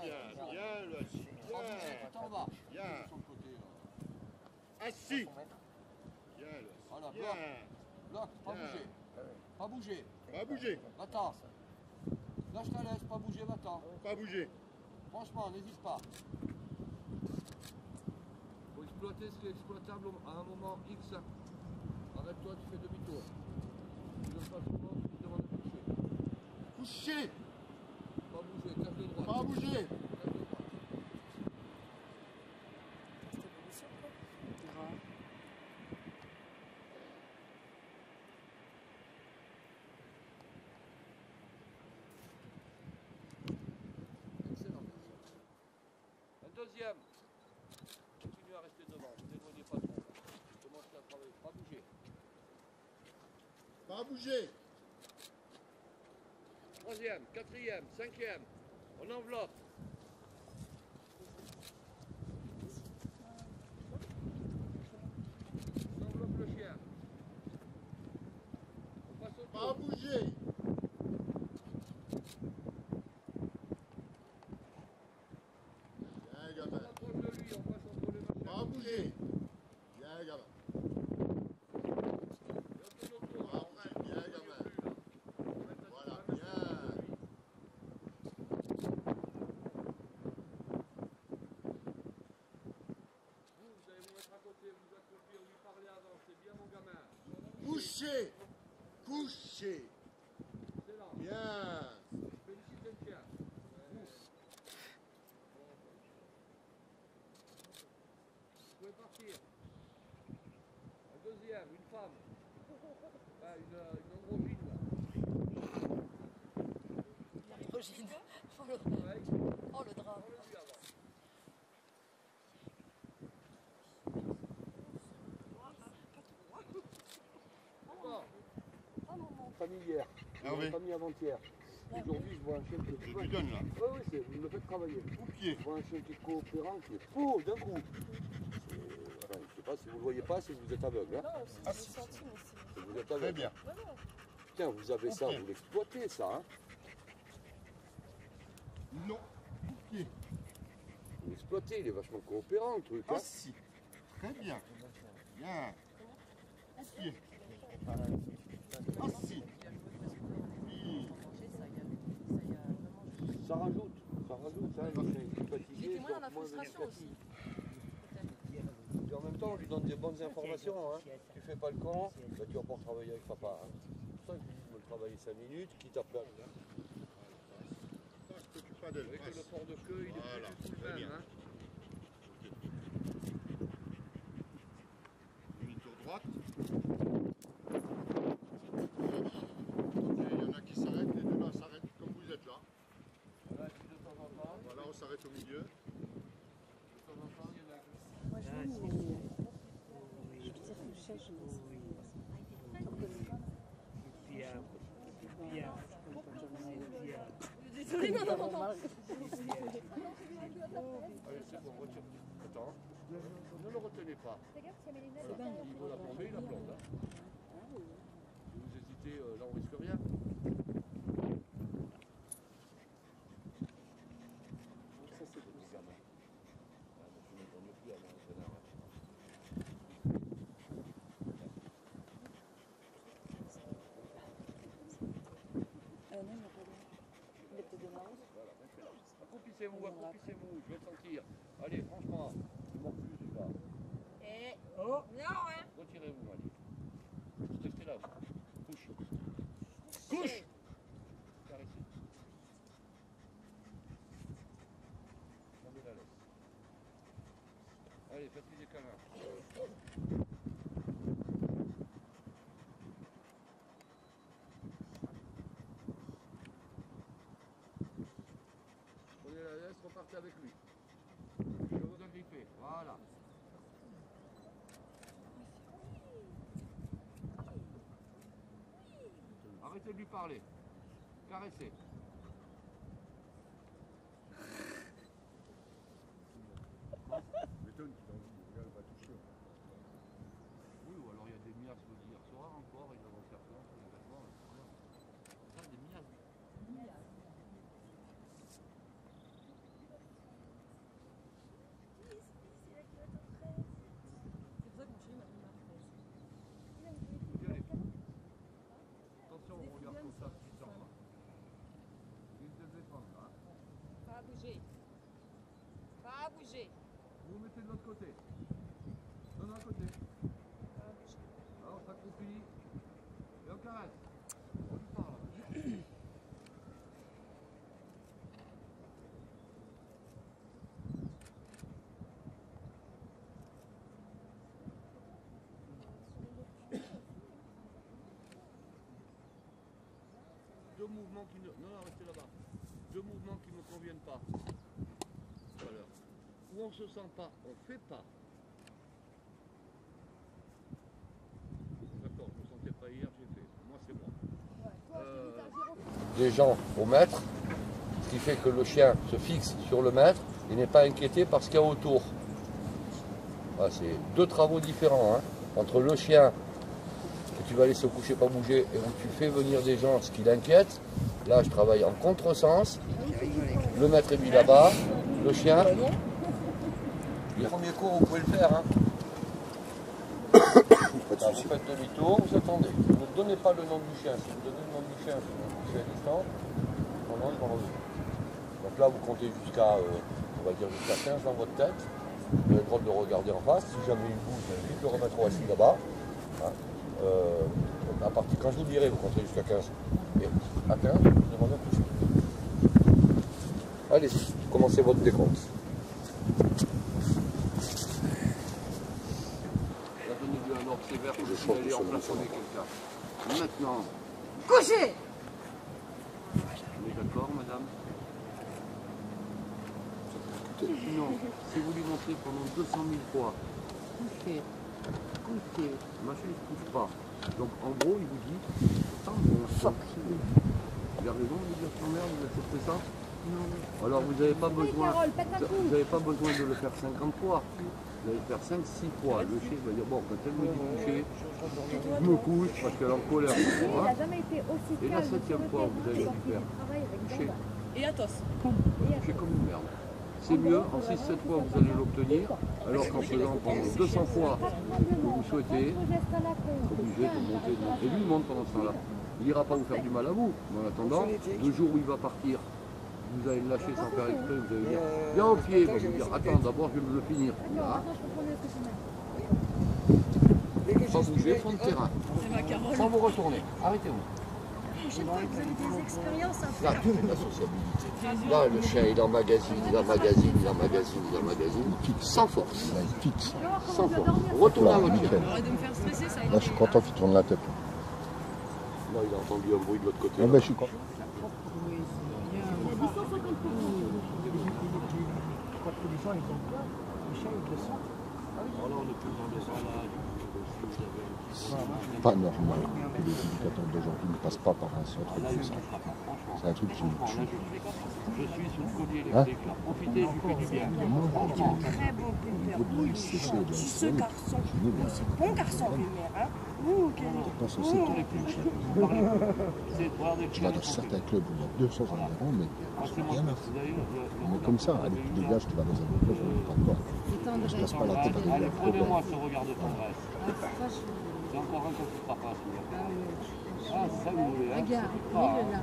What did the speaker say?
bien, bien le assis, bien. Attends, en bas. Bien. Sur le côté. Assis. Bien le assis. Voilà, bien. Bloc, pas Bien. bouger. Pas bouger. Pas bouger. Va-t'en. Là, je te laisse, pas bouger, va-t'en. Pas bouger. Franchement, n'hésite pas. Faut exploiter ce qui est exploitable à un moment X. Arrête-toi, tu fais demi-tour. Tu le passes au moment, tu te demandes de coucher. Coucher. Pas bouger, cache de droite. Pas bouger. Cache de droite. Excellent. Un deuxième. Continue à rester devant, ne t'éloignez pas trop. Commence à travailler, pas bouger. Pas bouger. Troisième, quatrième, cinquième. On enveloppe. On enveloppe le chien. On passe au tour. Pas bouger. Bien, On gamin. s'approche de lui, on passe entre les machins. Pas bouger. Bien, gamin. Et on tourne autour. Après, bien, gamin. Voilà, bien. Vous allez vous mettre à côté, vous accroupir, lui parler avant. C'est bien mon gamin. Coucher. Coucher. Excellent. Bien. Félicite le chien. Vous pouvez partir. Un deuxième, une femme. Enfin, une androgyne là. Androgyne. Oh le, Ouais. oh, le drap. Prends-le lui avant. D'accord. Oh maman. Familière. Ah oui. Famille avant-hier. Aujourd'hui, je vois un chien qui est Je lui donne là. Oui, oui, vous me le faites travailler. Au pied. Je vois un chien qui est coopérant, qui est fou d'un coup. Enfin, je ne sais pas si vous ne le voyez pas, si vous êtes aveugle. Hein. Non, c'est senti, mais c'est... Si vous êtes Très aveugle. bien. Tiens, vous avez ça, Ok. vous l'exploitez ça. Hein. Non. Au pied. Vous l'exploitez, il est vachement coopérant le truc. Hein. Assis. Très bien. Bien. Au pied. Assis. Oui. Ça rajoute. Hein, le chien est fatigué, Il était moins dans la donc moins frustration vénégatif. aussi. Et en même temps, on lui donne des bonnes informations. Hein. Tu fais pas le con, bah, tu vas pas travailler avec papa. Hein. C'est pour ça que je lui dis de me le travailler 5 minutes, quitte à perdre. Passe, t'occupe pas d'elle. Avec Passe. le port de queue, il Voilà, est plus du tout très le même. bien. Hein. Demi-tour droite. Il y en a qui s'arrêtent, les deux là s'arrêtent comme vous êtes là. Là, de temps en temps, Voilà, on s'arrête au milieu. de temps en temps, il y en a que... Moi, je veux, mais... Je dirais que je cherche, mais désolé, non, non, non. Allez, c'est bon, retire. Attends. Ne le retenez pas. Il veut la plomber, il la plombe. Hein. Vous hésitez, là on risque rien. Ça c'est des gamins. Ah, donc, je ne m'entends plus avant le canard. Non, il n'a pas de... Il est peut-être de la hausse. Voilà, accroupissez-vous, accroupissez-vous, je vais le sentir. Allez, franchement, il mord plus celui-là. Eh oh non, hein. Retirez-vous, allez. Restez là. Couche. Couche. Caressez. Tendez la laisse. Allez, faites-lui des câlins. Prenez la laisse, repartez avec lui. Je vais vous agripper. Voilà. Arrêtez de lui parler. Caressez. M'étonne qu'il a envie de regarder pas toucher. Oui, ou alors il y a des miasmes d'hier soir encore, ils vont faire plein sur les vêtements. Ça, des miasmes. côté. Non, à côté. Alors, on s'accroupit. Et on caresse. On lui parle. Deux mouvements qui ne... Non, restez là-bas. Deux mouvements qui ne conviennent pas. Tout à l'heure. Où on se sent pas, on fait pas. D'accord, je ne me sentais pas hier, j'ai fait. Moi, c'est moi. Des gens au maître, ce qui fait que le chien se fixe sur le maître et n'est pas inquiété par ce qu'il y a autour. Voilà, c'est deux travaux différents, hein, entre le chien que tu vas laisser au coucher pas bouger et où tu fais venir des gens, ce qui l'inquiète. Là, je travaille en contresens. Le maître est mis là-bas, le chien. Le premier cours, vous pouvez le faire. Hein. Vous faites demi-tour, vous attendez. Ne donnez pas le nom du chien. Si vous donnez le nom du chien, c'est à distance. Non, il va revenir. Donc là, vous comptez jusqu'à, on va dire jusqu'à 15 dans votre tête. Vous avez le droit de le regarder en face. Si jamais il bouge, vous allez vite le remettre au assis là-bas. Hein. À partir, quand je vous dirai, vous comptez jusqu'à 15. Et à 15, vous demandez un coup de suite. Allez-y, commencez votre décompte. Donnez-lui un ordre sévère que vous allez emplafonner quelqu'un. Maintenant. Couchez. On est d'accord, madame? Sinon, si vous lui montrez pendant 200 000 fois, couchez, couchez, machin, il ne couche pas. Donc en gros, il vous dit, tant bon sang. Il a raison de lui dire ton mère, vous acceptez ça? Non. Alors vous n'avez pas besoin, vous n'avez pas besoin de le faire 50 fois. Vous allez le faire 5-6 fois. Le chien va dire, bon, quand elle me dit coucher, je me couche parce qu'elle est en colère. Et la 7e fois, vous allez lui faire coucher. Et Athos. Coucher comme une merde. C'est mieux, en 6-7 fois vous allez l'obtenir, alors qu'en faisant pendant 200 fois que vous souhaitez, obligé de monter, et lui il monte pendant ce temps-là. Il n'ira pas vous faire du mal à vous, mais en attendant, le jour où il va partir, vous allez le lâcher sans faire exprès, vous allez dire, viens au pied, il va vous dire, attends, d'abord je vais le finir. Là. Sans bouger, fond de terrain, sans vous retourner, arrêtez-vous. Je sais pas, vous avez des expériences à Là, faire. tu fais de la sociabilité. Là, le chien, il emmagasine, sans force. Sans force. Retournez à votre chien. Arrête de me faire stresser, ça. Là, je suis content qu'il tourne la tête. Là, il a entendu un bruit de l'autre côté. Ah, ben, je suis content. Pas normal que les éducateurs d'aujourd'hui ne passent pas par un centre comme ça. C'est un truc qui me tue. Je suis sous le collier électrique. Profitez, je vous fais du bien. Très bon père. Ce garçon. C'est bon garçon, mère. Hein. C'est pas censé t'occuper le chien. Je vais dans certains clubs où il y a 200 adhérents, mais c'est rien à foutre. On est comme ça. Allez, tu dégages, tu vas dans un autre club, on n'est pas d'accord. On ne se passe pas la tête avec le problème. Prenez-moi ce regard de tendresse. C'est encore un peu plus papa, celui-là. Ah, ça vous voulez, hein? Regarde, mets-le là.